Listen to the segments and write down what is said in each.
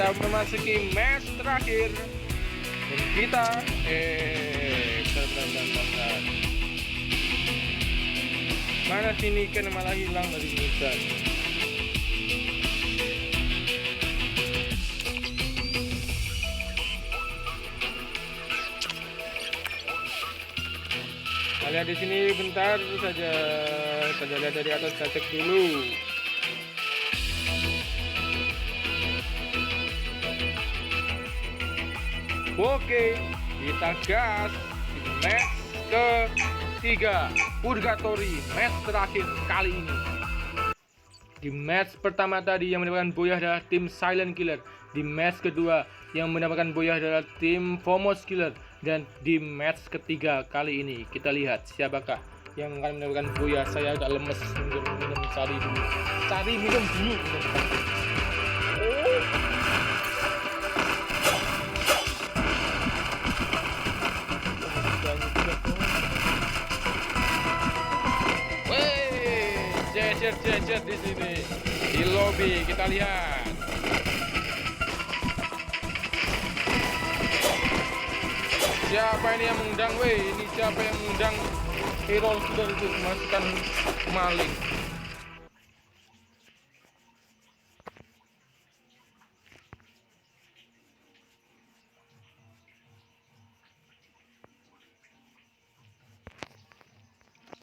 Kita memasuki match terakhir. Dan kita bentar. Mana sini kan malah hilang dari hutan. Lihat di sini bentar saja. Kita lihat dari atas, kita cek dulu. Oke, kita gas di match ketiga Purgatory, match terakhir kali ini. Di match pertama tadi yang mendapatkan boyah adalah tim Silent Killer. Di match kedua yang mendapatkan boyah adalah tim Fomos Killer. Dan di match ketiga kali ini kita lihat siapakah yang akan mendapatkan boyah. Saya agak lemes, minum cari dulu. Cari minum dulu. Jejer di sini di lobby, kita lihat. Siapa ini yang mengundang? Ini siapa yang mengundang hero sudah itu masukkan maling.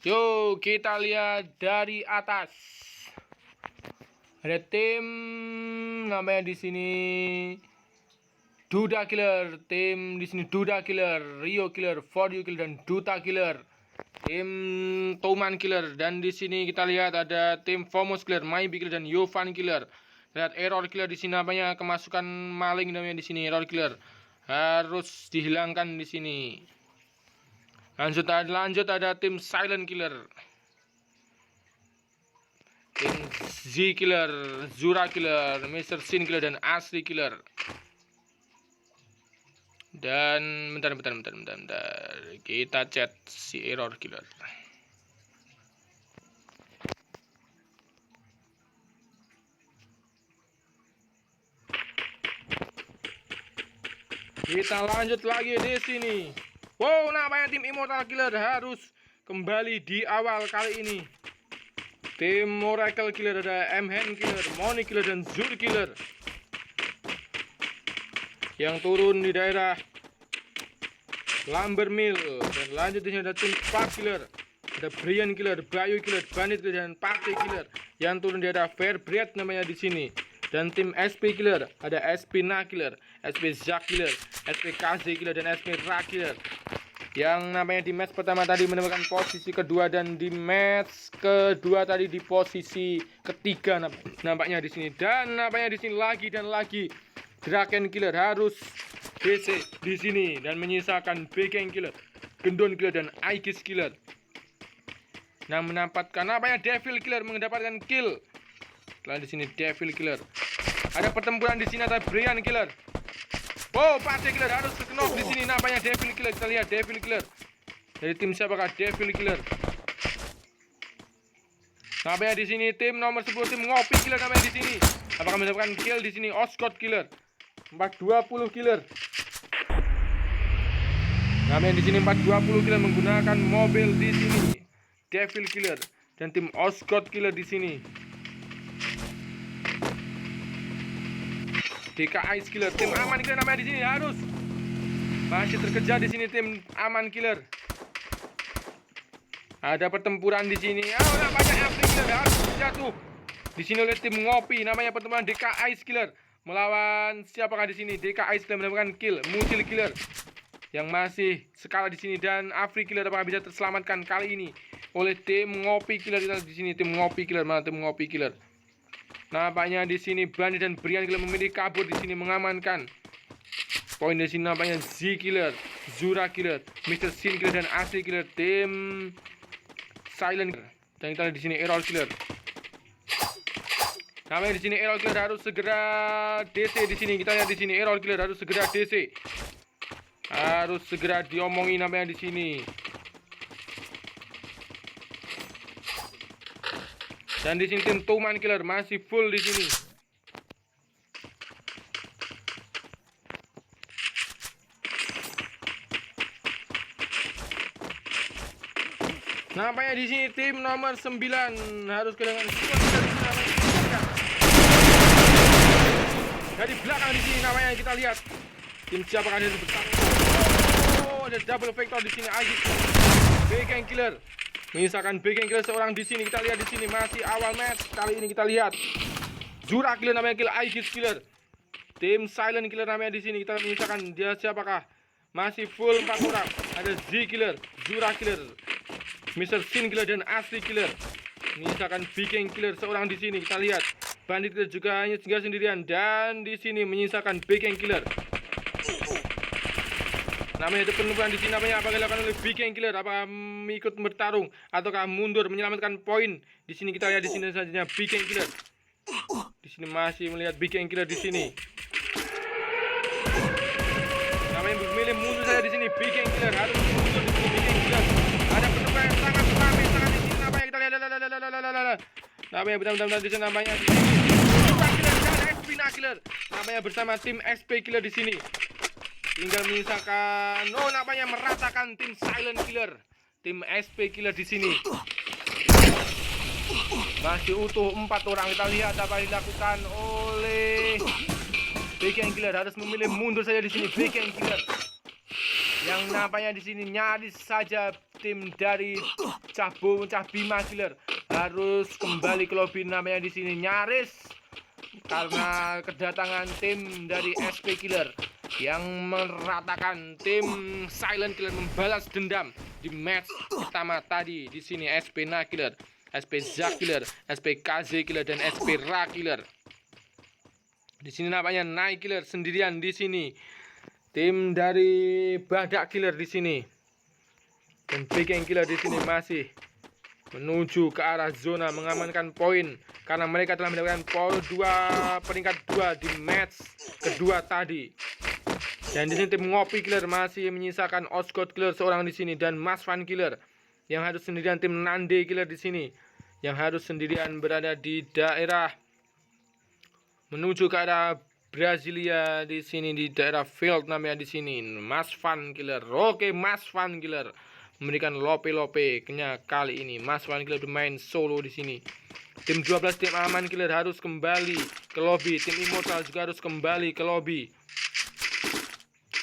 Yuk kita lihat dari atas. Ada tim namanya di sini Duda Killer, tim di sini Duda Killer, Rio Killer, Fordio Killer dan Duta Killer. Tim Toman Killer, dan di sini kita lihat ada tim Fomos Killer, Maybe Killer dan Yovan Killer. Lihat Error Killer di sini namanya, kemasukan maling namanya di sini Error Killer. Harus dihilangkan di sini. Lanjut ada tim Silent Killer, tim Z Killer, Zura Killer, Mr. Sin Killer dan Asli Killer. Dan bentar. Kita chat si Error Killer. Kita lanjut lagi di sini. Wow, namanya tim Immortal Killer harus kembali di awal kali ini. Tim Oracle Killer ada M-Hand Killer, Money Killer dan Zur Killer. Yang turun di daerah Lumber Mill. Dan lanjut di sini ada tim Spark Killer, ada Brian Killer, Bayu Killer, Bandit Killer dan Party Killer. Yang turun di daerah Fairbread namanya di sini. Dan tim SP Killer ada SP Na Killer, SP Zack Killer, SP KZ Killer dan SP Ra Killer. Yang namanya di match pertama tadi mendapatkan posisi kedua, dan di match kedua tadi di posisi ketiga nampaknya di sini. Dan nampaknya di sini lagi dan lagi Draken Killer harus DC di sini dan menyisakan Begeng Killer, Gendon Killer dan Aegis Killer. Nah, mendapatkan nampaknya Devil Killer mendapatkan kill. Setelah di sini Devil Killer. Ada pertempuran di sini, ada Brian Killer. Oh, Party Killer harus knock di sini. Nampaknya Devil Killer. Kita lihat Devil Killer. Dari tim siapakah? Devil Killer. Nampaknya di sini tim nomor 10, tim Ngopi Killer namanya di sini. Apakah mendapatkan kill di sini? Oscott Killer. 420 Killer. Nampaknya di sini 420 Killer menggunakan mobil di sini. Devil Killer dan tim Oscott Killer di sini. DKI Killer, tim Aman Killer namanya di sini harus masih terkejar di sini tim Aman Killer. Ada pertempuran di sini. Nampaknya Afri Killer harus jatuh di sini oleh tim Ngopi. Namanya pertempuran DKI Killer melawan siapakah di sini? DKI Killer mendapatkan kill. Mucil Killer yang masih skala di sini, dan Afri Killer apakah bisa terselamatkan kali ini oleh tim Ngopi Killer di sini? Tim Ngopi Killer, mana tim Ngopi Killer? Nampaknya di sini Bandit dan Brian Killer memilih kabur di sini mengamankan poin di sini. Nampaknya Z Killer, Zura Killer, Mr. Sin Killer dan Asli Killer, tim Silent Killer. Dan kita lihat di sini Error Killer. Nampaknya di sini Error Killer harus segera DC di sini. Kita lihat di sini Error Killer harus segera DC. Harus segera diomongi namanya di sini. Dan di sini tim Toman Killer masih full di sini. Nampaknya di sini tim nomor 9 harus kehilangan dari belakang di sini. Namanya kita lihat tim siapa akan ada bertarung. Oh, ada double vector di sini. Aziz Backend Killer menyisakan Backend Killer seorang di sini. Kita lihat di sini masih awal match. Kali ini kita lihat Zura Killer namanya kill Aziz Killer. Tim Silent Killer namanya di sini. Kita menyisakan dia siapakah? Masih full 4 orang. Ada Z Killer, Zura Killer, Mr. Sin Killer dan Asli Killer. Menyisakan Backend Killer seorang di sini. Kita lihat Bandit Killer juga hanya tinggal sendirian dan di sini menyisakan Backend Killer. Namanya itu penumpang di sini namanya apa dilakukan oleh Backend Killer? Apakah ikut bertarung ataukah mundur menyelamatkan poin? Di sini kita lihat di sini selanjutnya Backend Killer. Di sini masih melihat Backend Killer di sini. Namanya memilih mundur saja di sini Backend Killer harus mundur di sini Backend Killer. Ada penumpang yang sangat ramai sangat di sini namanya kita lihat. Namanya benar-benar di sini namanya di sini. SP Killer namanya bersama tim SP Killer di sini. Tinggal menyisakan namanya meratakan tim Silent Killer, tim SP Killer di sini. Masih utuh 4 orang. Kita lihat apa yang dilakukan oleh Backend Killer. Harus memilih mundur saja di sini Backend Killer. Yang nampaknya di sini nyaris saja tim dari Cah Bima Killer harus kembali ke lobby. Namanya di sini nyaris karena kedatangan tim dari SP Killer yang meratakan tim Silent Killer membalas dendam di match pertama tadi. Di sini SP Na Killer, SP Zack Killer, SP KZ Killer dan SP Ra Killer. Di sini nampaknya Nai Killer sendirian di sini. Tim dari Badak Killer di sini dan Backend Killer di sini masih menuju ke arah zona mengamankan poin karena mereka telah mendapatkan peringkat 2 di match kedua tadi. Dan di sini tim Ngopi Killer masih menyisakan Oscott Killer seorang di sini dan Mas Van Killer yang harus sendirian. Tim Nande Killer di sini yang harus sendirian berada di daerah menuju ke arah Brasilia di sini di daerah field namanya di sini Mas Van Killer. Oke, Mas Van Killer memberikan lope-lopenya kali ini. Mas Van Killer bermain solo di sini. Tim 12 tim Aman Killer harus kembali ke lobby. Tim Immortal juga harus kembali ke lobby.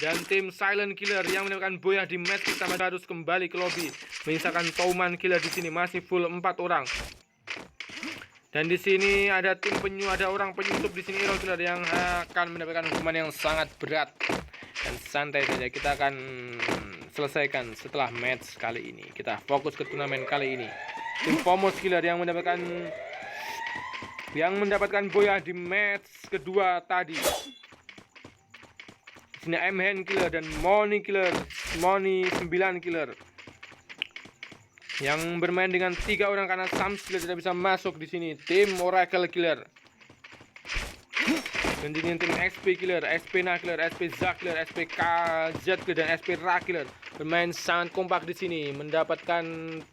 Dan tim Silent Killer yang mendapatkan boya di match pertama harus kembali ke lobby. Menyisakan Touman Killer di sini masih full 4 orang. Dan di sini ada tim ada orang penyusup di sini Hero Killer yang akan mendapatkan hukuman yang sangat berat. Dan santai saja kita akan selesaikan setelah match kali ini. Kita fokus ke turnamen kali ini. Tim Pomos Killer yang mendapatkan boya di match kedua tadi. Di sini M-Hand Killer dan Moni 9 Killer yang bermain dengan 3 orang karena Sams Killer tidak bisa masuk di sini. Tim Oracle Killer dan di sini tim XP Killer, SP Na Killer, SP Zack Killer, SP KZ Killer dan SP Ra Killer bermain sangat kompak di sini, mendapatkan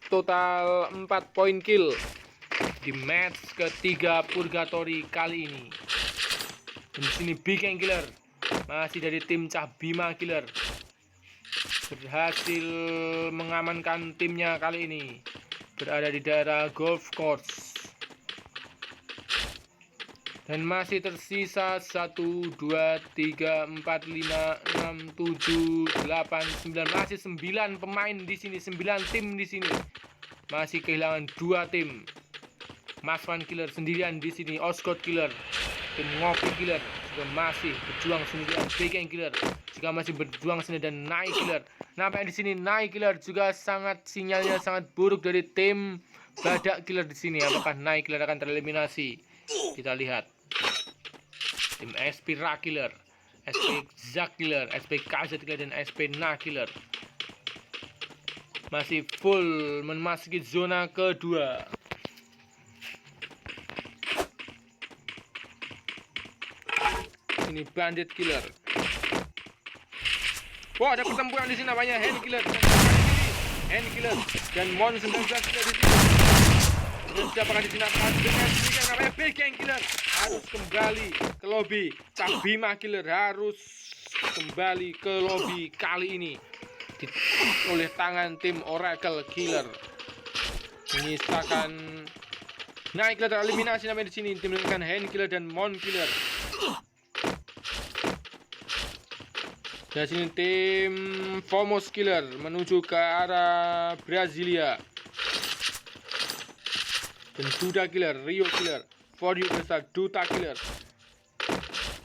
total 4 poin kill di match ketiga Purgatory kali ini. Dan di sini Backend Killer masih dari tim Cah Bima Killer berhasil mengamankan timnya kali ini berada di daerah golf course. Dan masih tersisa 1, 2, 3, 4, 5, 6, 7, 8, 9. Masih 9 pemain di sini, 9 tim di sini. Masih kehilangan 2 tim. Mas Van Killer sendirian di sini, Oscott Killer, tim Ngopi Killer juga masih berjuang sendirian. Backend Killer juga masih berjuang sendirian dan Nai Killer. Nampaknya di sini Nai Killer juga sinyalnya sangat buruk dari tim Badak Killer di sini. Apakah Nai Killer akan tereliminasi? Kita lihat. Tim SP Ra Killer, SP Zack Killer, SP KZ Killer dan SP Na Killer masih full memasuki zona kedua. Ini Bandit Killer. Wah, ada pertempuran di sini namanya Hand Killer dan Mon 19 Killer di sini. Dan siapakah di sini dengan namanya Backend Killer harus kembali ke lobby. Cah Bima Killer harus kembali ke lobby kali ini oleh tangan tim Oracle Killer. menyisakan Night Killer tereliminasi namanya di sini. Tim dengan Hand Killer dan Mon Killer. Dari sini tim Fomos Killer menuju ke arah Brasilia. Dan Duda Killer, Rio Killer, For You besar Duta Killer.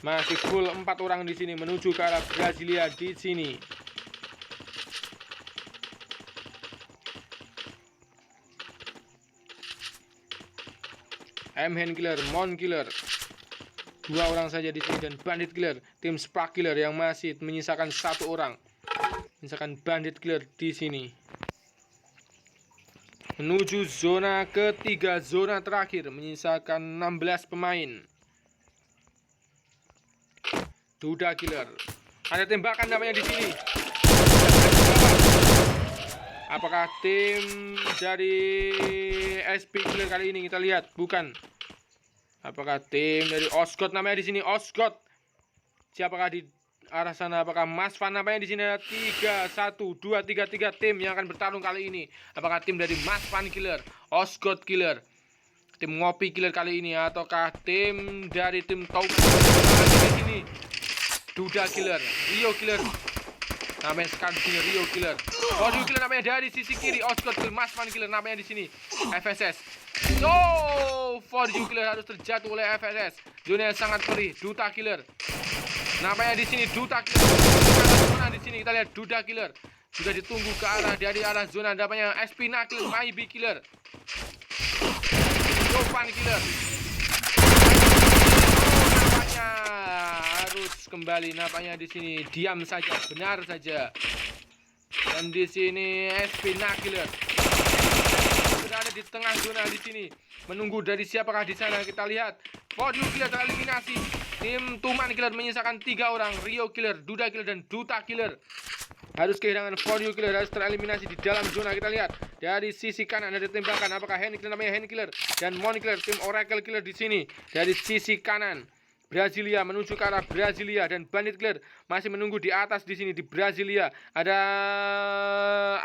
Masih full 4 orang di sini menuju ke arah Brasilia di sini. M-Hand Killer, Mon Killer. 2 orang saja di sini dan Bandit Killer, tim Spark Killer yang masih menyisakan 1 orang. Menyisakan Bandit Killer di sini. Menuju zona ketiga, zona terakhir menyisakan 16 pemain. Duda Killer. Ada tembakan namanya di sini. Apakah tim dari SP Killer kali ini? Kita lihat, bukan. Apakah tim dari Osgot namanya di sini? Osgot. Siapakah di arah sana? Apakah Mas Fan namanya di sini? Ada 3, 1, 2, 3 tim yang akan bertarung kali ini. Apakah tim dari Mas Fan Killer, Osgot Killer, tim Ngopi Killer kali ini, ataukah tim dari tim Tau di sini? Duda Killer, Rio Killer. Namanya sekarang di sini Rio Killer. Waduh Killer namanya dari sisi kiri. Osgot Killer, Mas Fan Killer namanya di sini. FSS. Oh, For You Killer harus terjatuh oleh FSS. Zona yang sangat perih. Duta Killer. Namanya di sini Duta Killer. Di sini kita lihat Duda Killer. Sudah ditunggu ke arah dari arah zona namanya SP Killer, Maybe Killer. Jovan Killer. Harus kembali nampaknya di sini diam saja, benar saja. Dan di sini SP Killer sudah ada di tengah zona di sini, menunggu dari siapakah di sana. Kita lihat For You Killer tereliminasi. Tim Tuman Killer menyisakan 3 orang, Rio Killer, Duda Killer dan Duta Killer. Harus kehilangan For You Killer, harus tereliminasi di dalam zona. Kita lihat dari sisi kanan ada tembakan. Apakah Hand Killer namanya Hand Killer dan Mon Killer, tim Oracle Killer di sini. Dari sisi kanan Brasilia menuju ke arah Brasilia dan Bandit Killer masih menunggu di atas di sini di Brasilia. Ada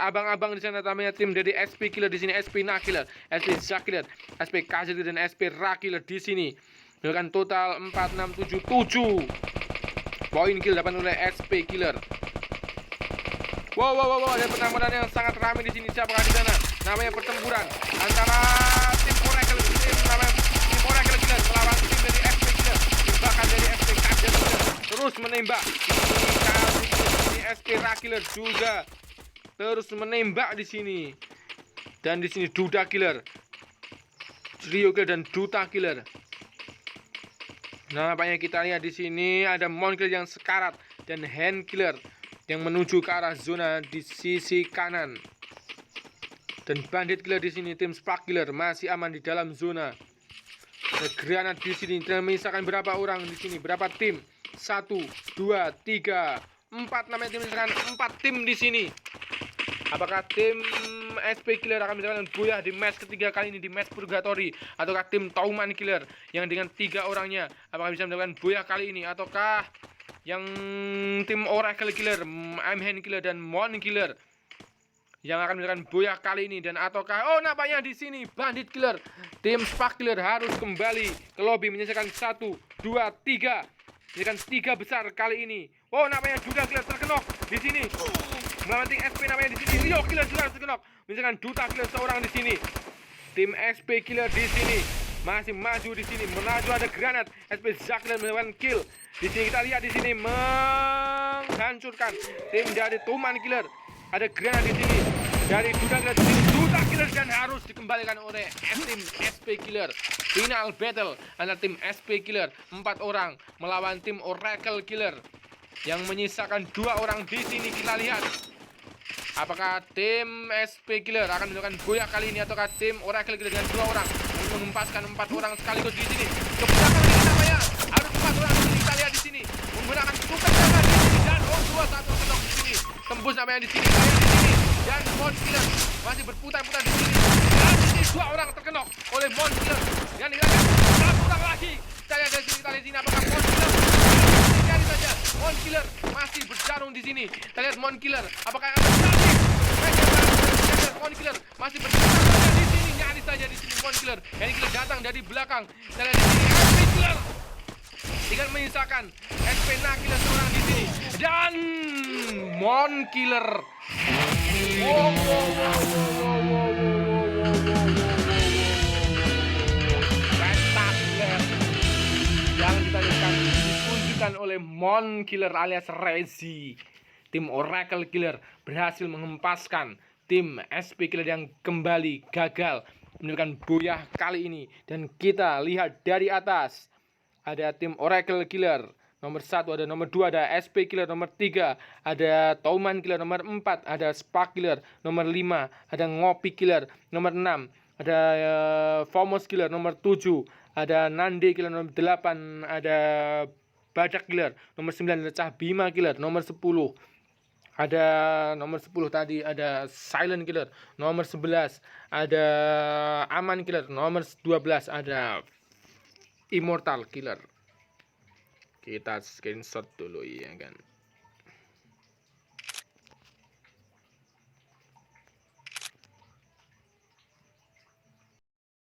abang-abang di sana namanya tim dari SP Killer di sini, SP Killer, SP Zack Killer, SP Kazir dan SP Ra Killer di sini. Dengan total 4, 6, 7 poin kill dapat oleh SP Killer. Wow, ada pertempuran yang sangat ramai di sini. Siapakah di sana? Namanya pertempuran antara tim Oracle Killer melawan tim dari SP Killer. Bahkan dari SP Killer terus menembak. Di SP Ra Killer juga terus menembak di sini. Dan di sini Duda Killer, Rio Killer dan Duta Killer. Nah, nampaknya kita lihat di sini ada Mon Killer yang sekarat dan Hand Killer yang menuju ke arah zona di sisi kanan. Dan Bandit Killer di sini tim Spark Killer masih aman di dalam zona. Ada granat di sini. Dan menyisakan berapa orang di sini? Berapa tim? 1, 2, 3, 4 namanya tim, menyisakan 4 tim di sini. Apakah tim SP Killer akan mendapatkan buyah di match ketiga kali ini, di match Purgatory, ataukah tim Tauman Killer yang dengan 3 orangnya apakah bisa mendapatkan buyah kali ini, ataukah yang tim Oracle Killer, M-Hand Killer dan Mon Killer yang akan mendapatkan buyah kali ini? Dan ataukah nampaknya di sini Bandit Killer, tim Spark Killer harus kembali ke lobby menyisakan 1, 2, 3. Menyisakan 3 besar kali ini. Nampaknya Duda Killer terkenok di sini. Melanting SP namanya di sini. Rio Killer juga harus terkenok. Misalkan Duta Killer seorang di sini. Tim SP Killer di sini masih maju di sini. Maju ada granat. SP Zack Killer melakukan kill. Di sini kita lihat di sini menghancurkan tim dari Tuman Killer. Ada granat di sini dari Duda Killer di sini. Duta Killer dan harus dikembalikan oleh tim SP Killer. Final battle antara tim SP Killer 4 orang melawan tim Oracle Killer yang menyisakan 2 orang di sini. Kita lihat apakah tim SP Killer akan mendapatkan buyah kali ini, ataukah tim Oracle Killer dengan 2 orang menempaskan 4 orang sekaligus di sini. Kebetulan ini namanya harus 4 orang di sini. Kita lihat di sini menggunakan super serangan di sini dan 2-1 kenok di sini. Tembus namanya di sini. Dan Mon Killer masih berputar-putar di sini. Dan di sini 2 orang terkenok oleh Mon Killer. Dan dikatakan 1 orang lagi. Kita lihat dari sini, kita lihat di sini apakah Mon Killer. Cari saja Mon Killer masih bertarung di sini. Kita lihat Mon Killer apakah akan berhasil. Mon Killer masih bertarung di sini. saja di sini Mon Killer. Ini Killer datang dari belakang. Kita lihat di sini SP Killer. Tinggal menyisakan SP Nah Killer seorang di sini dan Mon Killer. Spektakuler yang ditunjukkan oleh Mon Killer alias Rezi. Tim Oracle Killer berhasil menghempaskan tim SP Killer yang kembali gagal menunjukkan boyah kali ini. Dan kita lihat dari atas ada tim Oracle Killer nomor 1, ada nomor 2, ada SP Killer nomor 3, ada Tauman Killer nomor 4, ada Spark Killer nomor 5, ada Ngopi Killer nomor 6, ada Fomos Killer nomor 7, ada Nande Killer nomor 8, ada Badak Killer nomor 9, ada Cah Bima Killer nomor 10. Ada nomor 10 tadi, ada Silent Killer nomor 11, ada Aman Killer nomor 12, ada Immortal Killer. Kita screenshot dulu ya kan.